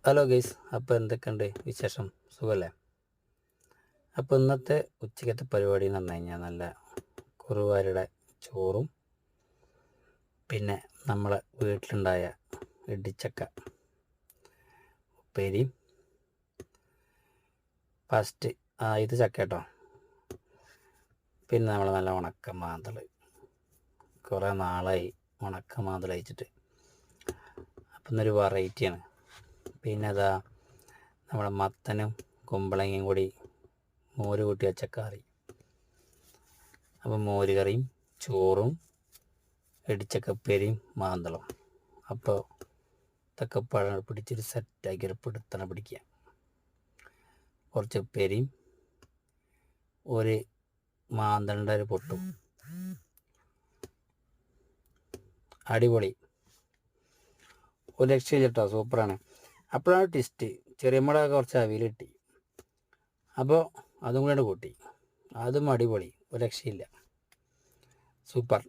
Hello guys, അപ്പോൾ എന്തൊക്കെയുണ്ട് വിശേഷം? സുഖമല്ലേ? അപ്പോൾ ഇന്നത്തെ ഉച്ചക്കത്തെ പരിപാടി എന്ന് പറഞ്ഞു കഴിഞ്ഞാൽ നല്ല കുറുവാരുടെ ചോറും പിന്നെ നമ്മളെ വീട്ടിലുണ്ടായ ഇടിച്ചക്ക ഉപ്പേരിയും. ഫസ്റ്റ് ഇത് ചക്ക കേട്ടോ. പിന്നെ നമ്മൾ നല്ല ഉണക്കമാന്തൾ, കുറേ നാളായി ഉണക്കമാന്തൾ കഴിച്ചിട്ട്. അപ്പം ഇന്നൊരു വെറൈറ്റിയാണ്. പിന്നെ അതാ നമ്മുടെ മത്തനും കുമ്പളങ്ങയും കൂടി മോര് കൂട്ടി വെച്ച കറി. അപ്പം മോര് കറിയും ചോറും ഇടിച്ചക്കപ്പേരിയും മാന്തളും. അപ്പോൾ ഇതൊക്കെ പിടിച്ചൊരു സെറ്റാക്കി ഒരു പിടുത്തണ പിടിക്കുക. കുറച്ച് ഉപ്പേരിയും ഒരു മാന്തളിൻ്റെ ഒരു പൊട്ടും. അടിപൊളി, ഒരു രക്ഷയില്ല കേട്ടോ, സൂപ്പറാണ്. അപ്പോഴാണ് ടെസ്റ്റ്. ചെറിയമ്മടെ കുറച്ച് അവിയൽ കിട്ടി, അപ്പോൾ അതും കൂടെ കൂട്ടി. അതും അടിപൊളി, ഒരു രക്ഷയില്ല, സൂപ്പർ.